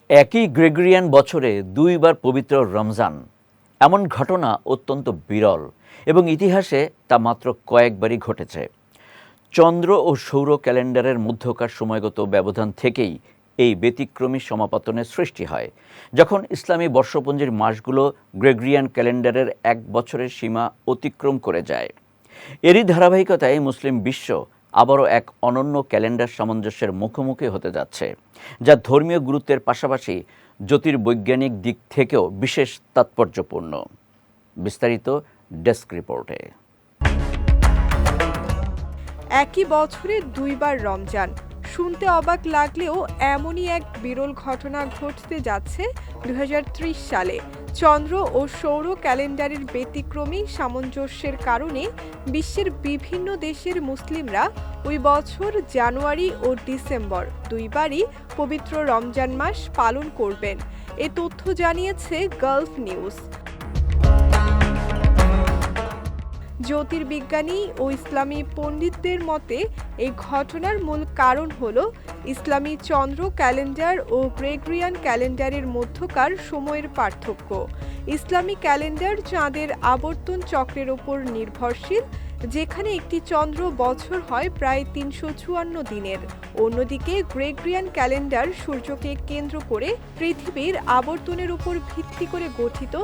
একই গ্রেগরিয়ান বছরে দুইবার পবিত্র রমজান, এমন ঘটনা অত্যন্ত বিরল এবং ইতিহাসে তা মাত্র কয়েকবারই ঘটেছে। চন্দ্র ও সৌর ক্যালেন্ডারের মধ্যকার সময়গত ব্যবধান থেকেই এই ব্যতিক্রমী সমাপতনের সৃষ্টি হয়, যখন ইসলামী বর্ষপঞ্জির মাসগুলো গ্রেগরিয়ান ক্যালেন্ডারের এক বছরের সীমা অতিক্রম করে যায়। এরই ধারাবাহিকতায় মুসলিম বিশ্ব আবারও এক অনন্য ক্যালেন্ডার সামঞ্জস্যের মুখোমুখি হতে যাচ্ছে, যা ধর্মীয় গুরুত্বের পাশাপাশি জ্যোতির্বৈজ্ঞানিক দিক থেকেও বিশেষ তাৎপর্যপূর্ণ। বিস্তারিত ডেস্ক রিপোর্টে। একই বছরে দুইবার রমজান, শুনতে অবাক লাগলেও এমনই এক বিরল ঘটনা ঘটতে যাচ্ছে 2030 সালে। চন্দ্র ও সৌর ক্যালেন্ডারের ব্যতিক্রমী সামঞ্জস্যের কারণে বিশ্বের বিভিন্ন দেশের মুসলিমরা ওই বছর জানুয়ারি ও ডিসেম্বর দুইবারই পবিত্র রমজান মাস পালন করবেন। এ তথ্য জানিয়েছে গালফ নিউজ। জ্যোতির্বিজ্ঞানী ও ইসলামী পণ্ডিতদের মতে এই ঘটনার মূল কারণ হল ইসলামী চন্দ্র ক্যালেন্ডার ও গ্রেগরিয়ান ক্যালেন্ডারের মধ্যকার সময়ের পার্থক্য। ইসলামী ক্যালেন্ডার চাঁদের আবর্তন চক্রের ওপর নির্ভরশীল, যেখানে একটি চন্দ্র বছর হয় প্রায় 354 দিনের। অন্যদিকে গ্রেগরিয়ান ক্যালেন্ডার সূর্যকে কেন্দ্র করে পৃথিবীর আবর্তনের উপর ভিত্তি করে গঠিত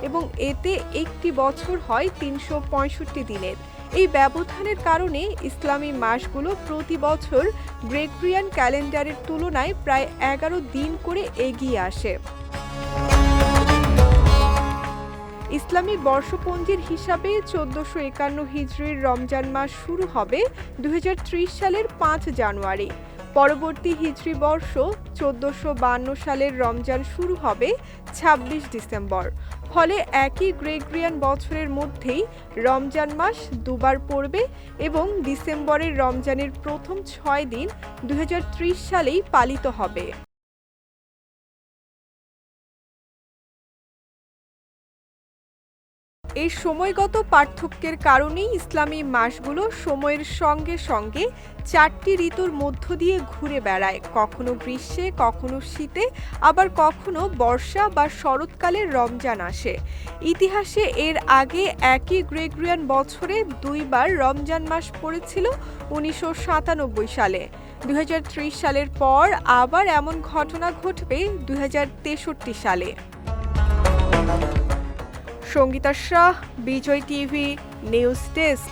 এবং এতে একটি বছর হয় 365 দিনের। এই ব্যবধানের কারণে ইসলামী মাসগুলো প্রতি বছর গ্রেগরিয়ান ক্যালেন্ডারের তুলনায় প্রায় 11 দিন করে এগিয়ে আসে। ইসলামী বর্ষপঞ্জির হিসাবে 1451 হিজরির রমজান মাস শুরু হবে 2030 সালের 5 জানুয়ারি। পরবর্তী হিজরি বর্ষ 1452 সালের রমজান শুরু হবে 26 ডিসেম্বর। ফলে একই গ্রেগরিয়ান বছরের মধ্যেই রমজান মাস দুবার পড়বে এবং ডিসেম্বরের রমজানের প্রথম 6 দিন 2030 সালেই পালিত হবে। এই সময়গত পার্থক্যের কারণেই ইসলামী মাসগুলো সময়ের সঙ্গে সঙ্গে 4টি ঋতুর মধ্য দিয়ে ঘুরে বেড়ায়, কখনো গ্রীষ্মে, কখনো শীতে, আবার কখনো বর্ষা বা শরৎকালে রমজান আসে। ইতিহাসে এর আগে একই গ্রেগরিয়ান বছরে দুইবার রমজান মাস পড়েছিল 1997 সালে। 2030 সালের পর আবার এমন ঘটনা ঘটবে 2063 সালে। সঙ্গীতা শাহ, বিজয় টিভি, নিউজ ডেস্ক।